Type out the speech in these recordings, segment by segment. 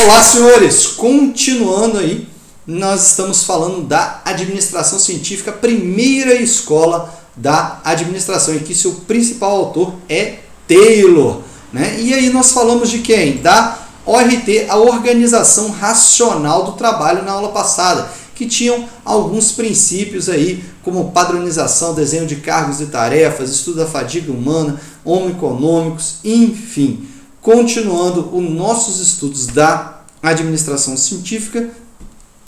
Olá, senhores! Continuando aí, nós estamos falando da administração científica, primeira escola da administração, em que seu principal autor é Taylor, né? E aí nós falamos de quem? Da ORT, a Organização Racional do Trabalho, na aula passada, que tinham alguns princípios aí, como padronização, desenho de cargos e tarefas, estudo da fadiga humana, homoeconômicos, enfim. Continuando os nossos estudos da administração científica,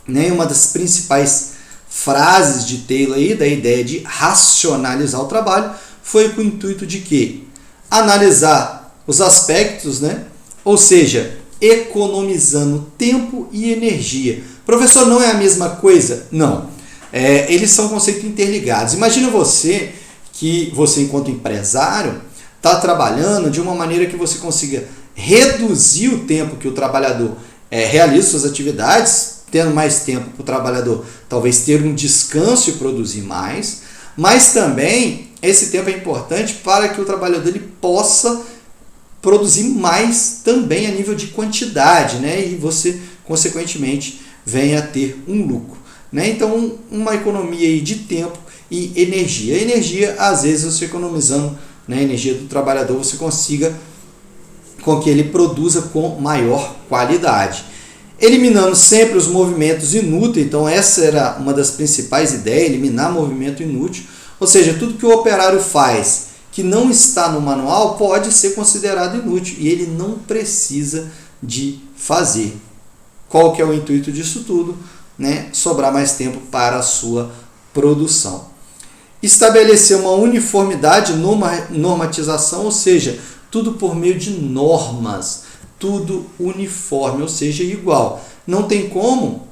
né, uma das principais frases de Taylor aí, da ideia de racionalizar o trabalho, foi com o intuito de quê? Analisar os aspectos, né, ou seja, economizando tempo e energia. Professor, não é a mesma coisa? Não. Eles são conceitos interligados. Imagina você, que você enquanto empresário, está trabalhando de uma maneira que você consiga reduzir o tempo que o trabalhador realiza suas atividades, tendo mais tempo para o trabalhador talvez ter um descanso e produzir mais, mas também esse tempo é importante para que o trabalhador ele possa produzir mais também a nível de quantidade, né? E você, consequentemente, venha a ter um lucro, né? Então, uma economia aí de tempo e energia. A energia, às vezes, você economizando, né, a energia do trabalhador, você consiga com que ele produza com maior qualidade. Eliminando sempre os movimentos inúteis, então essa era uma das principais ideias, eliminar movimento inútil, ou seja, tudo que o operário faz que não está no manual pode ser considerado inútil e ele não precisa de fazer. Qual que é o intuito disso tudo? Né? Sobrar mais tempo para a sua produção. Estabelecer uma uniformidade, normatização, ou seja, tudo por meio de normas, tudo uniforme, ou seja, igual. Não tem como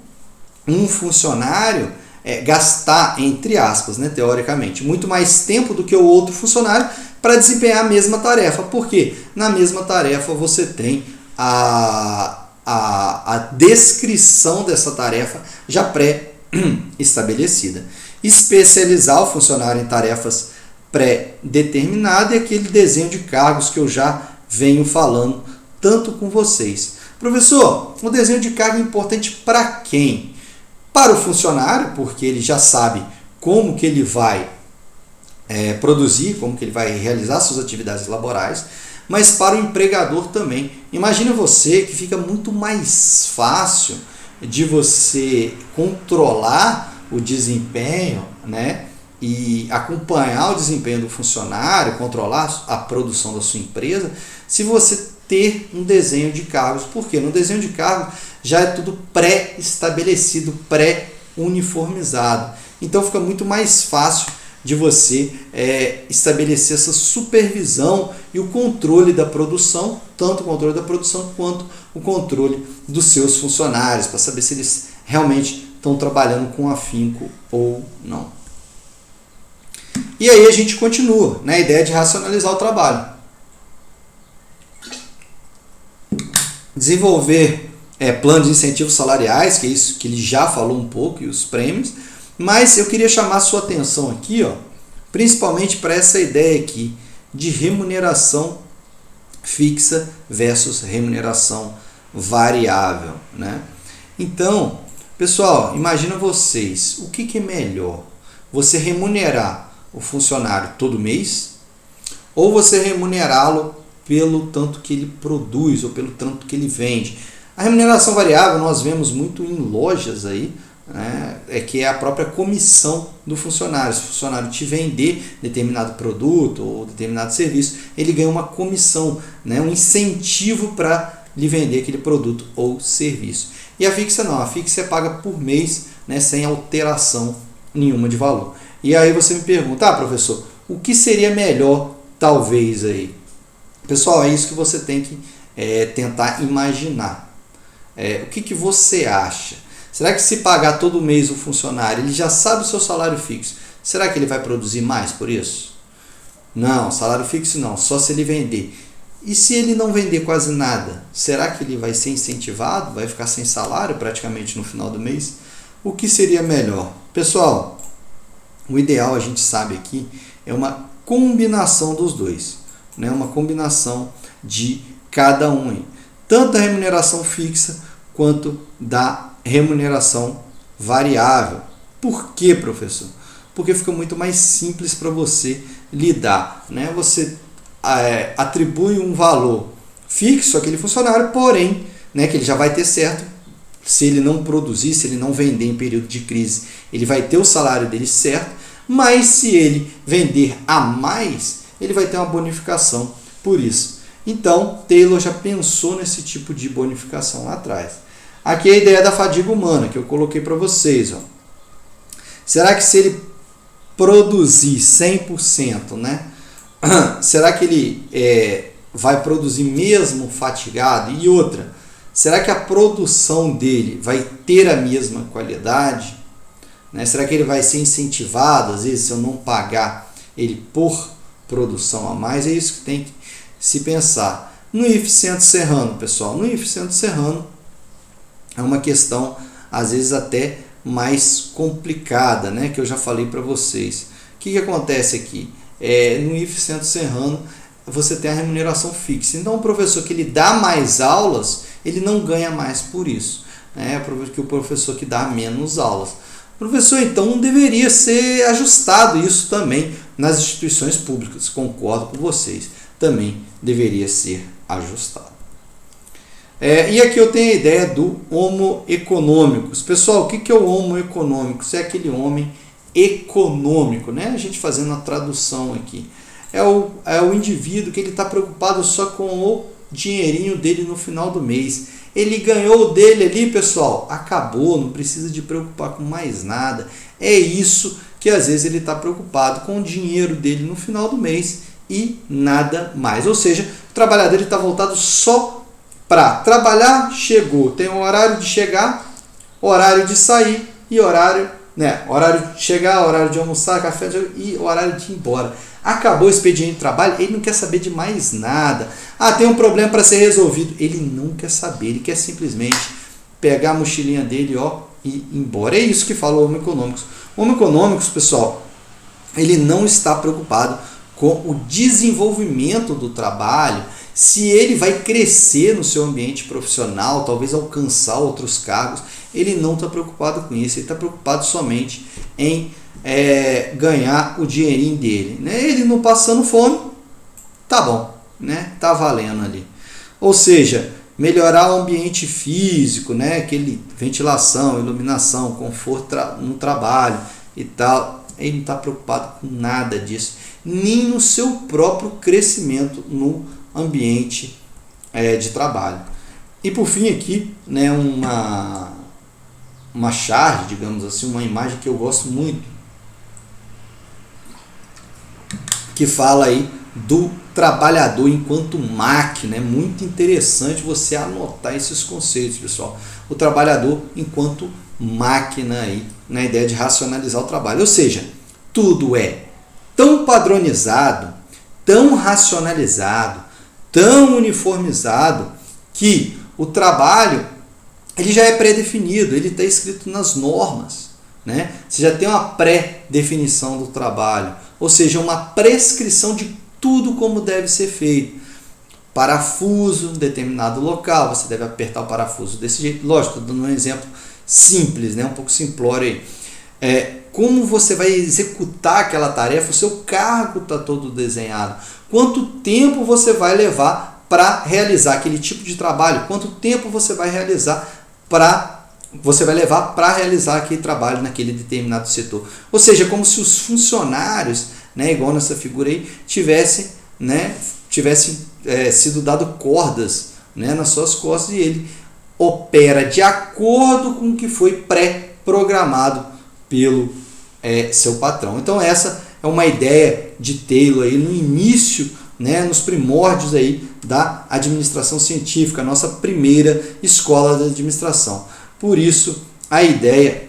um funcionário gastar, entre aspas, né, teoricamente, muito mais tempo do que o outro funcionário para desempenhar a mesma tarefa. Por quê? Na mesma tarefa você tem a descrição dessa tarefa já pré-estabelecida. Especializar o funcionário em tarefas pré-determinadas e aquele desenho de cargos que eu já venho falando tanto com vocês. Professor, o desenho de cargo é importante para quem? Para o funcionário, porque ele já sabe como que ele vai produzir, como que ele vai realizar suas atividades laborais, mas para o empregador também. Imagina você que fica muito mais fácil de você controlar o desempenho, né, e acompanhar o desempenho do funcionário, controlar a produção da sua empresa, se você ter um desenho de cargos. Porque no desenho de cargos já é tudo pré-estabelecido, pré-uniformizado. Então fica muito mais fácil de você estabelecer essa supervisão e o controle da produção, tanto o controle da produção quanto o controle dos seus funcionários, para saber se eles realmente estão trabalhando com afinco ou não. E aí a gente continua na ideia de racionalizar o trabalho. Desenvolver planos de incentivos salariais, que é isso que ele já falou um pouco, e os prêmios, mas eu queria chamar a sua atenção aqui, principalmente para essa ideia aqui de remuneração fixa versus remuneração variável, né? Então, pessoal, imagina vocês, o que é melhor? Você remunerar o funcionário todo mês ou você remunerá-lo pelo tanto que ele produz ou pelo tanto que ele vende? A remuneração variável nós vemos muito em lojas aí, né, que é a própria comissão do funcionário. Se o funcionário te vender determinado produto ou determinado serviço, ele ganha uma comissão, né, um incentivo para lhe vender aquele produto ou serviço. E a fixa não, a fixa é paga por mês, né, sem alteração nenhuma de valor. E aí você me pergunta, professor, o que seria melhor talvez aí? Pessoal, é isso que você tem que tentar imaginar. O que você acha? Será que se pagar todo mês o funcionário, ele já sabe o seu salário fixo, será que ele vai produzir mais por isso? Não, salário fixo não, só se ele vender. E se ele não vender quase nada, será que ele vai ser incentivado? Vai ficar sem salário praticamente no final do mês? O que seria melhor? Pessoal, o ideal, a gente sabe aqui, é uma combinação dos dois, né? Uma combinação de cada um. Tanto a remuneração fixa quanto da remuneração variável. Por quê, professor? Porque fica muito mais simples para você lidar, né? Você atribui um valor fixo àquele funcionário, porém, né, que ele já vai ter certo. Se ele não produzir, se ele não vender em período de crise, ele vai ter o salário dele certo, mas se ele vender a mais, ele vai ter uma bonificação por isso. Então, Taylor já pensou nesse tipo de bonificação lá atrás. Aqui é a ideia da fadiga humana, que eu coloquei para vocês. Ó. Será que se ele produzir 100%, né? Será que ele vai produzir mesmo fatigado? E outra, será que a produção dele vai ter a mesma qualidade? Né? Será que ele vai ser incentivado, às vezes, se eu não pagar ele por produção a mais? É isso que tem que se pensar. No IF Centro Serrano, pessoal, no IF Centro Serrano é uma questão, às vezes, até mais complicada, né? Que eu já falei para vocês. O que acontece aqui? No IF Centro Serrano, você tem a remuneração fixa. Então, o professor que ele dá mais aulas, ele não ganha mais por isso, né? Que o professor que dá menos aulas. O professor, então, deveria ser ajustado isso também nas instituições públicas. Concordo com vocês. Também deveria ser ajustado. E aqui eu tenho a ideia do homo econômicos. Pessoal, o que é o homo econômicos? É aquele homem econômico, né? A gente fazendo a tradução aqui. É o indivíduo que ele está preocupado só com o dinheirinho dele no final do mês. Ele ganhou o dele ali, pessoal, acabou, não precisa de preocupar com mais nada. É isso que às vezes ele está preocupado com o dinheiro dele no final do mês e nada mais. Ou seja, o trabalhador está voltado só para trabalhar, chegou, tem um horário de chegar, horário de sair e horário de chegar, horário de almoçar, café e horário de ir embora. Acabou o expediente de trabalho, ele não quer saber de mais nada. Tem um problema para ser resolvido, ele não quer saber, ele quer simplesmente pegar a mochilinha dele e ir embora. É isso que fala o Homo Econômicos. O Homo Econômicos, pessoal, ele não está preocupado com o desenvolvimento do trabalho, se ele vai crescer no seu ambiente profissional, talvez alcançar outros cargos. Ele não está preocupado com isso, ele está preocupado somente em ganhar o dinheirinho dele, né? Ele não passando fome, tá bom, né? Tá valendo ali. Ou seja, melhorar o ambiente físico, né? Aquele ventilação, iluminação, conforto no trabalho e tal. Ele não está preocupado com nada disso, nem no seu próprio crescimento no ambiente de trabalho. E por fim aqui, né, uma charge, digamos assim, uma imagem que eu gosto muito, que fala aí do trabalhador enquanto máquina. É muito interessante você anotar esses conceitos, pessoal. O trabalhador enquanto máquina aí, na ideia de racionalizar o trabalho. Ou seja, tudo é tão padronizado, tão racionalizado, tão uniformizado, que o trabalho ele já é pré-definido, ele está escrito nas normas, né? Você já tem uma pré-definição do trabalho, ou seja, uma prescrição de tudo como deve ser feito. Parafuso em determinado local, você deve apertar o parafuso desse jeito. Lógico, estou dando um exemplo simples, né? Um pouco simplório aí. Como você vai executar aquela tarefa, o seu cargo está todo desenhado. Quanto tempo você vai levar para realizar aquele tipo de trabalho? Quanto tempo você vai levar para realizar aquele trabalho naquele determinado setor? Ou seja, como se os funcionários, né, igual nessa figura aí, tivessem sido dado cordas, né, nas suas costas, e ele opera de acordo com o que foi pré-programado pelo seu patrão. Então essa é uma ideia de Taylor aí no início, né, nos primórdios aí da administração científica, nossa primeira escola de administração. Por isso a ideia,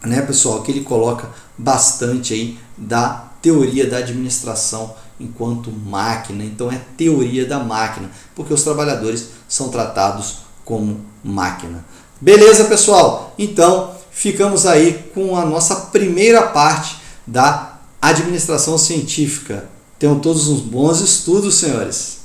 né, pessoal, que ele coloca bastante aí da teoria da administração enquanto máquina. Então é teoria da máquina, porque os trabalhadores são tratados como máquina. Beleza, pessoal? Então ficamos aí com a nossa primeira parte da administração científica. Tenham todos uns bons estudos, senhores.